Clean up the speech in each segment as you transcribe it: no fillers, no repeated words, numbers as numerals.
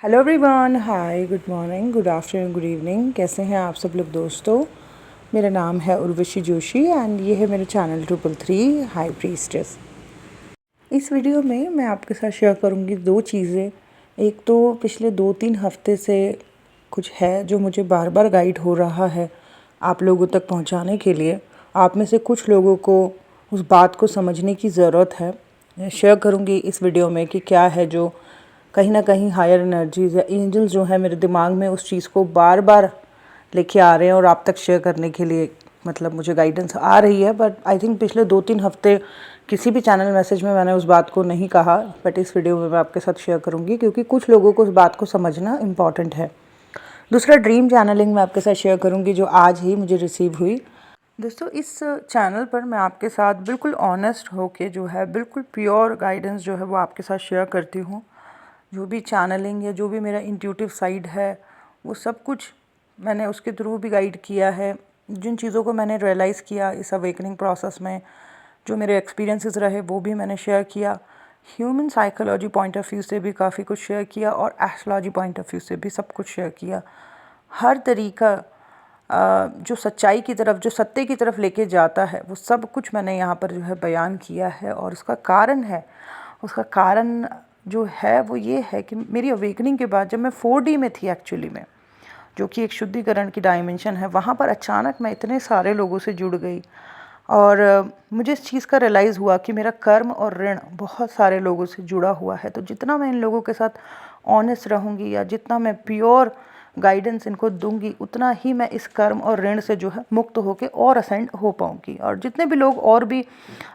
Hello everyone, hi, good morning, good afternoon, good evening. कैसे हैं आप सब लोग दोस्तों। मेरा नाम है उर्वशी जोशी एंड ये है मेरे चैनल 333 हाई प्रीस्टेस। इस वीडियो में मैं आपके साथ शेयर करूंगी दो चीज़ें। एक तो पिछले 2-3 हफ्ते से कुछ है जो मुझे बार बार गाइड हो रहा है आप लोगों तक पहुंचाने के लिए। आप में से कुछ लोगों को उस बात को समझने की ज़रूरत है। मैं शेयर करूंगी इस वीडियो में कि क्या है जो कहीं ना कहीं हायर एनर्जीज़ या एंजल्स जो है मेरे दिमाग में उस चीज़ को बार बार लेके आ रहे हैं और आप तक शेयर करने के लिए मतलब मुझे गाइडेंस आ रही है। बट आई थिंक पिछले 2-3 हफ्ते किसी भी चैनल मैसेज में मैंने उस बात को नहीं कहा, बट इस वीडियो में मैं आपके साथ शेयर करूंगी क्योंकि कुछ लोगों को उस बात को समझना इम्पॉर्टेंट है। दूसरा, ड्रीम चैनलिंग मैं आपके साथ शेयर करूंगी जो आज ही मुझे रिसीव हुई। दोस्तों, इस चैनल पर मैं आपके साथ बिल्कुल ऑनेस्ट होके जो है बिल्कुल प्योर गाइडेंस जो है वो आपके साथ शेयर करती हूँ। जो भी चैनलिंग या जो भी मेरा इंट्यूटिव साइड है वो सब कुछ मैंने उसके थ्रू भी गाइड किया है। जिन चीज़ों को मैंने रियलाइज़ किया इस अवेकनिंग प्रोसेस में, जो मेरे एक्सपीरियंसेस रहे वो भी मैंने शेयर किया। Human psychology point of view से भी काफ़ी कुछ शेयर किया और एस्ट्रोलॉजी पॉइंट ऑफ व्यू से भी सब कुछ शेयर किया। हर तरीका जो सच्चाई की तरफ, जो सत्य की तरफ लेके जाता है वो सब कुछ मैंने यहाँ पर जो है बयान किया है। और उसका कारण जो है वो ये है कि मेरी अवेकनिंग के बाद जब मैं 4D में थी एक्चुअली में, जो कि एक शुद्धिकरण की डायमेंशन है, वहाँ पर अचानक मैं इतने सारे लोगों से जुड़ गई और मुझे इस चीज़ का रियलाइज़ हुआ कि मेरा कर्म और ऋण बहुत सारे लोगों से जुड़ा हुआ है। तो जितना मैं इन लोगों के साथ ऑनेस्ट रहूँगी या जितना मैं प्योर गाइडेंस इनको दूंगी उतना ही मैं इस कर्म और ऋण से जो है मुक्त होकर और असेंड हो पाऊँगी। और जितने भी लोग और भी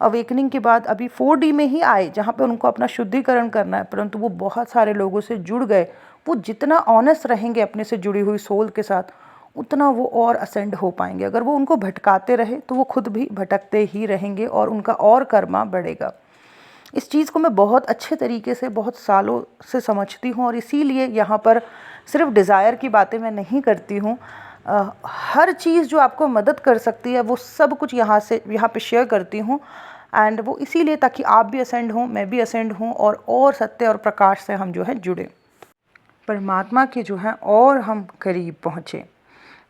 अवेकनिंग के बाद अभी 4D में ही आए जहाँ पे उनको अपना शुद्धिकरण करना है, परंतु वो बहुत सारे लोगों से जुड़ गए, वो जितना ऑनेस्ट रहेंगे अपने से जुड़ी हुई सोल के साथ उतना वो और असेंड हो पाएंगे। अगर वो उनको भटकाते रहे तो वो खुद भी भटकते ही रहेंगे और उनका और कर्मा बढ़ेगा। इस चीज़ को मैं बहुत अच्छे तरीके से बहुत सालों से समझती हूँ और इसीलिए यहाँ पर सिर्फ डिज़ायर की बातें मैं नहीं करती हूँ। हर चीज़ जो आपको मदद कर सकती है वो सब कुछ यहाँ पे शेयर करती हूँ। एंड वो इसीलिए ताकि आप भी असेंड हों, मैं भी असेंड हूँ और सत्य और प्रकाश से हम जो है जुड़े, परमात्मा के जो है और हम करीब पहुँचे।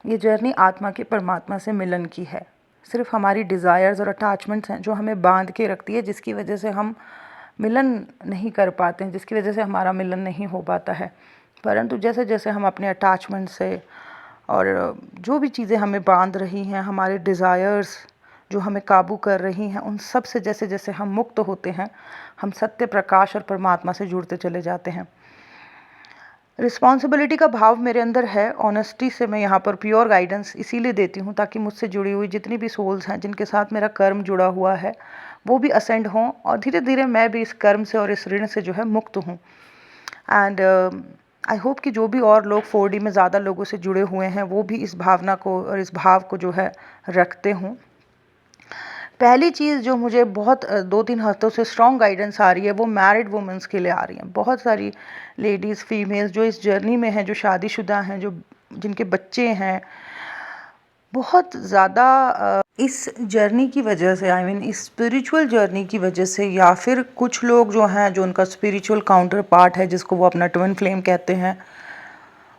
ये जर्नी आत्मा के परमात्मा से मिलन की है। सिर्फ हमारी डिज़ायर्स और अटैचमेंट्स हैं जो हमें बांध के रखती है, जिसकी वजह से हम मिलन नहीं कर पाते हैं, जिसकी वजह से हमारा मिलन नहीं हो पाता है। परंतु जैसे जैसे हम अपने अटैचमेंट से और जो भी चीज़ें हमें बांध रही हैं, हमारे डिज़ायर्स जो हमें काबू कर रही हैं, उन सब से जैसे जैसे हम मुक्त होते हैं, हम सत्य, प्रकाश और परमात्मा से जुड़ते चले जाते हैं। रिस्पॉन्सिबिलिटी का भाव मेरे अंदर है। ऑनेस्टी से मैं यहाँ पर प्योर गाइडेंस इसीलिए देती हूँ ताकि मुझसे जुड़ी हुई जितनी भी सोल्स हैं जिनके साथ मेरा कर्म जुड़ा हुआ है वो भी असेंड हों और धीरे धीरे मैं भी इस कर्म से और इस ऋण से जो है मुक्त हूँ। एंड आई होप कि जो भी और लोग 4D में ज़्यादा लोगों से जुड़े हुए हैं वो भी इस भावना को और इस भाव को जो है रखते हों। पहली चीज़ जो मुझे बहुत 2-3 हफ्तों से स्ट्रॉन्ग गाइडेंस आ रही है वो मैरिड वुमेंस के लिए आ रही हैं। बहुत सारी लेडीज़, फीमेल्स जो इस जर्नी में हैं, जो शादीशुदा हैं, जो जिनके बच्चे हैं, बहुत ज़्यादा इस जर्नी की वजह से, आई मीन इस स्पिरिचुअल जर्नी की वजह से, या फिर कुछ लोग जो हैं जो उनका स्पिरिचुअल काउंटर पार्ट है जिसको वो अपना ट्विन फ्लेम कहते हैं,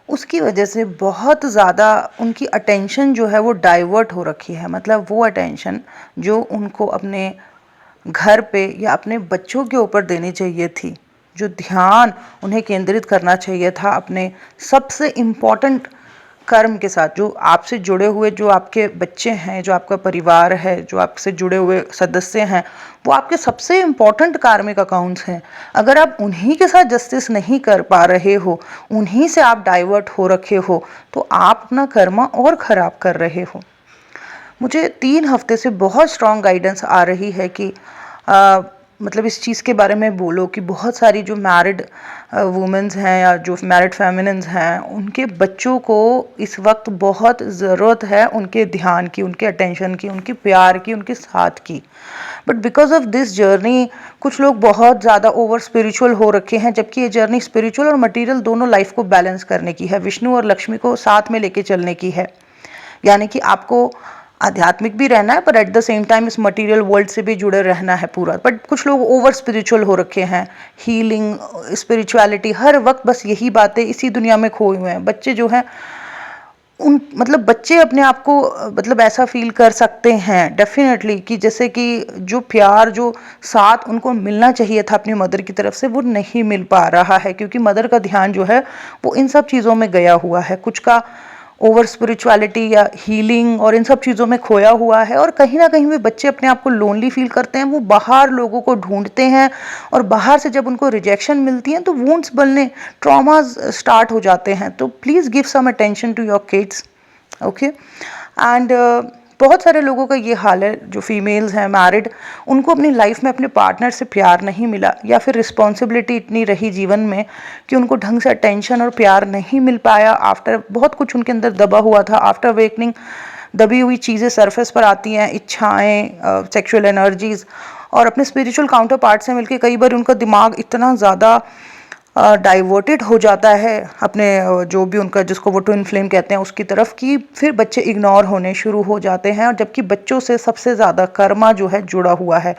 उसकी वजह से बहुत ज़्यादा उनकी अटेंशन जो है वो डाइवर्ट हो रखी है। मतलब वो अटेंशन जो उनको अपने घर पे या अपने बच्चों के ऊपर देनी चाहिए थी, जो ध्यान उन्हें केंद्रित करना चाहिए था अपने सबसे इम्पॉर्टेंट कर्म के साथ, जो आपसे जुड़े हुए, जो आपके बच्चे हैं, जो आपका परिवार है, जो आपसे जुड़े हुए सदस्य हैं, वो आपके सबसे इम्पॉर्टेंट कार्मिक अकाउंट्स हैं। अगर आप उन्हीं के साथ जस्टिस नहीं कर पा रहे हो, उन्हीं से आप डाइवर्ट हो रखे हो, तो आप अपना कर्मा और ख़राब कर रहे हो। मुझे 3 हफ्ते से बहुत स्ट्रॉन्ग गाइडेंस आ रही है कि मतलब इस चीज़ के बारे में बोलो कि बहुत सारी जो मैरिड वुमेन्स हैं या जो मैरिड फेमिनिन्स हैं, उनके बच्चों को इस वक्त बहुत ज़रूरत है उनके ध्यान की, उनके अटेंशन की, उनके प्यार की, उनके साथ की। But because of this journey कुछ लोग बहुत ज़्यादा ओवर स्पिरिचुअल हो रखे हैं, जबकि ये जर्नी स्पिरिचुअल और मटीरियल दोनों लाइफ को बैलेंस करने की है, विष्णु और लक्ष्मी को साथ में लेके चलने की है। यानी कि आपको आध्यात्मिक भी रहना है, पर एट द सेम टाइम इस मटेरियल वर्ल्ड से भी जुड़े रहना है पूरा। बट कुछ लोग ओवर स्पिरिचुअल हो रखे हैं, हीलिंग, स्पिरिचुअलिटी, हर वक्त बस यही बातें, इसी दुनिया में खोए हुए हैं। बच्चे जो हैं उन मतलब बच्चे अपने आप को मतलब ऐसा फील कर सकते हैं डेफिनेटली कि जैसे कि जो प्यार, जो साथ उनको मिलना चाहिए था अपनी मदर की तरफ से, वो नहीं मिल पा रहा है, क्योंकि मदर का ध्यान जो है वो इन सब चीज़ों में गया हुआ है। कुछ का ओवर स्पिरिचुअलिटी या हीलिंग और इन सब चीज़ों में खोया हुआ है। और कहीं ना कहीं भी बच्चे अपने आप को लोनली फील करते हैं, वो बाहर लोगों को ढूंढते हैं, और बाहर से जब उनको रिजेक्शन मिलती है तो वुंड्स बनने, ट्रॉमास स्टार्ट हो जाते हैं। तो please give some attention to your kids, okay. And बहुत सारे लोगों का ये हाल है, जो फीमेल्स हैं मैरिड, उनको अपनी लाइफ में अपने पार्टनर से प्यार नहीं मिला, या फिर रिस्पॉन्सिबिलिटी इतनी रही जीवन में कि उनको ढंग से अटेंशन और प्यार नहीं मिल पाया। आफ्टर बहुत कुछ उनके अंदर दबा हुआ था, आफ्टर अवेकनिंग दबी हुई चीज़ें सरफेस पर आती हैं, इच्छाएं, सेक्सुअल एनर्जीज, और अपने स्पिरिचुअल काउंटर पार्ट से मिलके कई बार उनका दिमाग इतना ज़्यादा डाइवर्टेड हो जाता है अपने जो भी उनका, जिसको वो ट्विन फ्लेम कहते हैं, उसकी तरफ, कि फिर बच्चे इग्नोर होने शुरू हो जाते हैं। और जबकि बच्चों से सबसे ज़्यादा कर्मा जो है जुड़ा हुआ है।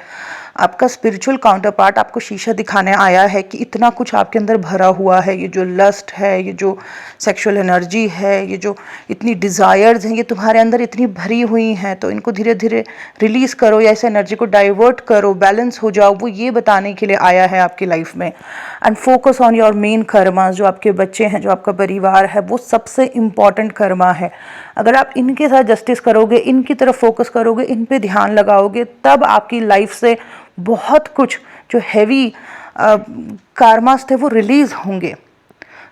आपका स्पिरिचुअल काउंटर पार्ट आपको शीशा दिखाने आया है कि इतना कुछ आपके अंदर भरा हुआ है, ये जो लस्ट है, ये जो सेक्सुअल एनर्जी है, ये जो इतनी डिज़ायर्स हैं, ये तुम्हारे अंदर इतनी भरी हुई हैं, तो इनको धीरे धीरे रिलीज़ करो या इस एनर्जी को डाइवर्ट करो, बैलेंस हो जाओ। वो ये बताने के लिए आया है आपकी लाइफ में। And focus on your main Karma, जो आपके बच्चे हैं, जो आपका परिवार है, वो सबसे इम्पॉर्टेंट कर्मा है। अगर आप इनके साथ जस्टिस करोगे, इनकी तरफ फोकस करोगे, इन पे ध्यान लगाओगे, तब आपकी लाइफ से बहुत कुछ जो हैवी कार्मास थे वो रिलीज़ होंगे।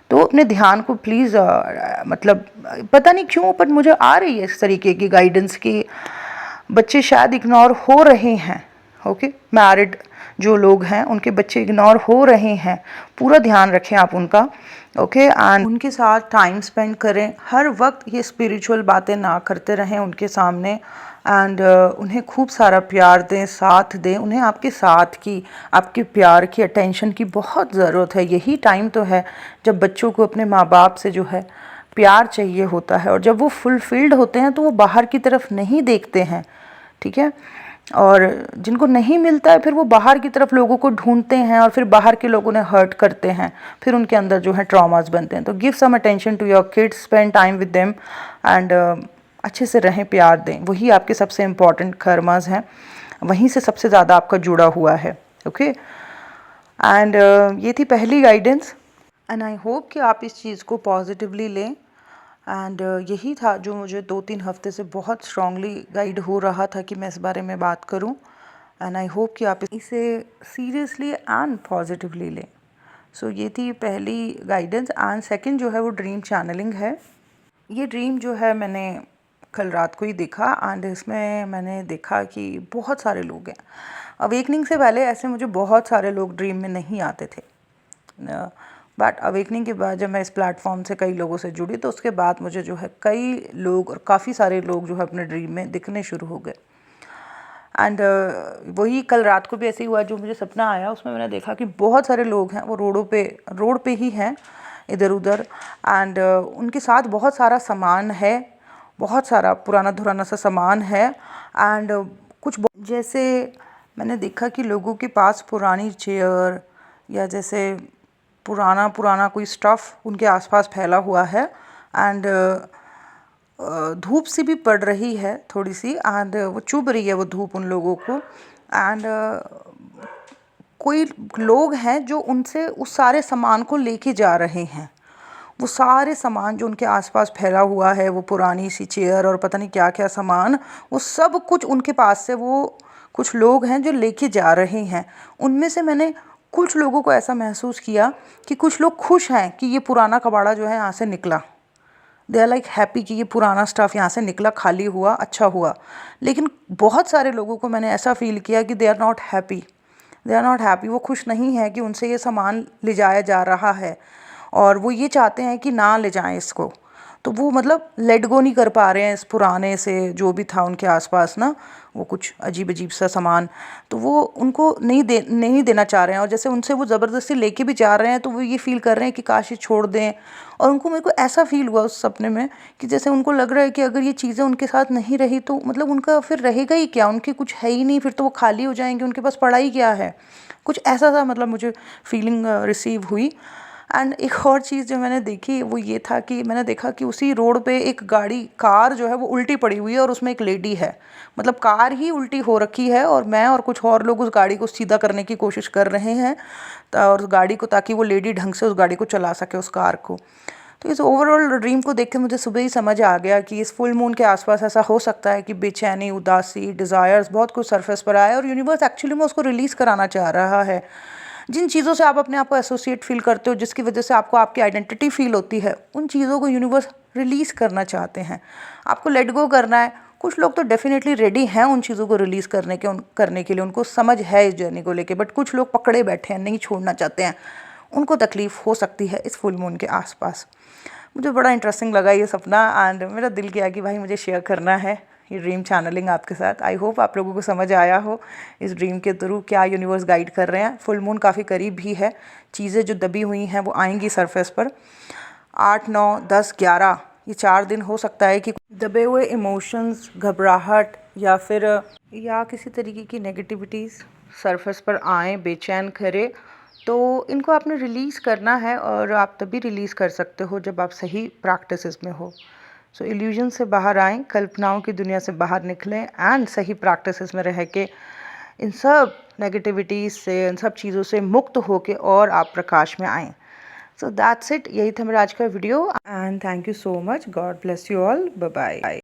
तो अपने ध्यान को प्लीज़ मतलब पता नहीं क्यों, पर मुझे आ रही है इस तरीके की गाइडेंस कि बच्चे शायद इग्नोर हो रहे हैं, ओके। मैरिड जो लोग हैं उनके बच्चे इग्नोर हो रहे हैं, पूरा ध्यान रखें आप उनका, ओके। एंड उनके साथ टाइम स्पेंड करें, हर वक्त ये स्पिरिचुअल बातें ना करते रहें उनके सामने। एंड उन्हें खूब सारा प्यार दें, साथ दें, उन्हें आपके साथ की, आपके प्यार की, अटेंशन की बहुत ज़रूरत है। यही टाइम तो है जब बच्चों को अपने माँ बाप से जो है प्यार चाहिए होता है, और जब वो फुलफिल्ड होते हैं तो वो बाहर की तरफ नहीं देखते हैं, ठीक है। और जिनको नहीं मिलता है फिर वो बाहर की तरफ लोगों को ढूंढते हैं, और फिर बाहर के लोग उन्हें हर्ट करते हैं, फिर उनके अंदर जो है ट्रॉमास बनते हैं। तो give some attention to your kids, spend time with them, and अच्छे से रहें, प्यार दें। वही आपके सबसे इम्पॉर्टेंट कर्मास हैं, वहीं से सबसे ज़्यादा आपका जुड़ा हुआ है, ओके। एंड ये थी पहली गाइडेंस, एंड आई होप कि आप इस चीज़ को पॉजिटिवली लें। एंड यही था जो मुझे 2-3 हफ्ते से बहुत स्ट्रांगली गाइड हो रहा था कि मैं इस बारे में बात करूं। एंड आई होप कि आप इसे सीरियसली एंड पॉजिटिवली लें। सो ये थी पहली गाइडेंस। एंड सेकंड जो है वो ड्रीम चैनलिंग है। ये ड्रीम जो है मैंने कल रात को ही देखा, एंड इसमें मैंने देखा कि बहुत सारे लोग हैं। अवेकनिंग से पहले ऐसे मुझे बहुत सारे लोग ड्रीम में नहीं आते थे, बट अवेकनिंग के बाद जब मैं इस प्लेटफॉर्म से कई लोगों से जुड़ी, तो उसके बाद मुझे जो है कई लोग और काफ़ी सारे लोग जो है अपने ड्रीम में दिखने शुरू हो गए। एंड वही कल रात को भी ऐसे ही हुआ, जो मुझे सपना आया उसमें मैंने देखा कि बहुत सारे लोग हैं, वो रोड पे ही हैं इधर उधर। एंड उनके साथ बहुत सारा सामान है, बहुत सारा पुराना धुराना सा सामान है। एंड कुछ जैसे मैंने देखा कि लोगों के पास पुरानी चेयर या जैसे पुराना कोई स्टफ़ उनके आसपास फैला हुआ है। एंड धूप सी भी पड़ रही है थोड़ी सी, एंड वो चुभ रही है वो धूप उन लोगों को। एंड कोई लोग हैं जो उनसे उस सारे सामान को लेके जा रहे हैं। वो सारे सामान जो उनके आसपास फैला हुआ है, वो पुरानी सी चेयर और पता नहीं क्या क्या सामान, वो सब कुछ उनके पास से वो कुछ लोग हैं जो लेके जा रहे हैं। उनमें से मैंने कुछ लोगों को ऐसा महसूस किया कि कुछ लोग खुश हैं कि ये पुराना कबाड़ा जो है यहाँ से निकला। दे आर लाइक हैप्पी कि ये पुराना स्टफ़ यहाँ से निकला, खाली हुआ, अच्छा हुआ। लेकिन बहुत सारे लोगों को मैंने ऐसा फील किया कि दे आर नॉट हैप्पी, वो खुश नहीं है कि उनसे ये सामान ले जाया जा रहा है, और वो ये चाहते हैं कि ना ले जाएं इसको। तो वो मतलब लेट गो नहीं कर पा रहे हैं इस पुराने से जो भी था उनके आसपास ना, वो कुछ अजीब अजीब सा सामान, तो वो उनको नहीं देना चाह रहे हैं। और जैसे उनसे वो ज़बरदस्ती लेके भी जा रहे हैं तो वो ये फील कर रहे हैं कि काश ये छोड़ दें। और उनको, मेरे को ऐसा फील हुआ उस सपने में कि जैसे उनको लग रहा है कि अगर ये चीज़ें उनके साथ नहीं रही तो मतलब उनका फिर रहेगा ही क्या, उनके कुछ है ही नहीं, फिर तो वो खाली हो जाएंगे, उनके पास पड़ा ही क्या है। कुछ ऐसा सा मतलब मुझे फीलिंग रिसीव हुई। एंड एक और चीज़ जो मैंने देखी वो ये था कि मैंने देखा कि उसी रोड पे एक कार जो है वो उल्टी पड़ी हुई है और उसमें एक लेडी है। मतलब कार ही उल्टी हो रखी है और मैं और कुछ और लोग उस गाड़ी को सीधा करने की कोशिश कर रहे हैं और गाड़ी को, ताकि वो लेडी ढंग से उस गाड़ी को चला सके, उस कार को। तो इस ओवरऑल ड्रीम को देख के मुझे सुबह ही समझ आ गया कि इस फुल मून के आसपास ऐसा हो सकता है कि बेचैनी, उदासी, डिज़ायर्स बहुत कुछ सरफेस पर आए और यूनिवर्स एक्चुअली में उसको रिलीज़ कराना चाह रहा है। जिन चीज़ों से आप अपने आप को एसोसिएट फील करते हो, जिसकी वजह से आपको आपकी आइडेंटिटी फील होती है, उन चीज़ों को यूनिवर्स रिलीज़ करना चाहते हैं। आपको लेट गो करना है। कुछ लोग तो डेफिनेटली रेडी हैं उन चीज़ों को रिलीज़ करने के लिए, उनको समझ है इस जर्नी को लेके, बट कुछ लोग पकड़े बैठे हैं, नहीं छोड़ना चाहते हैं। उनको तकलीफ़ हो सकती है इस फुल मून के आसपास। मुझे बड़ा इंटरेस्टिंग लगा ये सपना एंड मेरा दिल किया कि भाई मुझे शेयर करना है ये ड्रीम चैनलिंग आपके साथ। आई होप आप लोगों को समझ आया हो इस ड्रीम के थ्रू क्या यूनिवर्स गाइड कर रहे हैं। फुल मून काफ़ी करीब भी है, चीज़ें जो दबी हुई हैं वो आएंगी सरफेस पर। 8, 9, 10, 11 ये 4 दिन हो सकता है कि दबे हुए इमोशंस, घबराहट या किसी तरीके की नेगेटिविटीज़ सरफेस पर आएँ, बेचैन करे। तो इनको आपने रिलीज़ करना है और आप तभी रिलीज़ कर सकते हो जब आप सही प्रैक्टिसेस में हो। सो इल्यूजन से बाहर आएँ, कल्पनाओं की दुनिया से बाहर निकलें एंड सही प्रैक्टिसेस में रह के इन सब नेगेटिविटीज़ से, इन सब चीज़ों से मुक्त होके और आप प्रकाश में आएँ। सो दैट्स इट, यही था मेरा आज का video and thank you so much. God bless you all. Bye bye.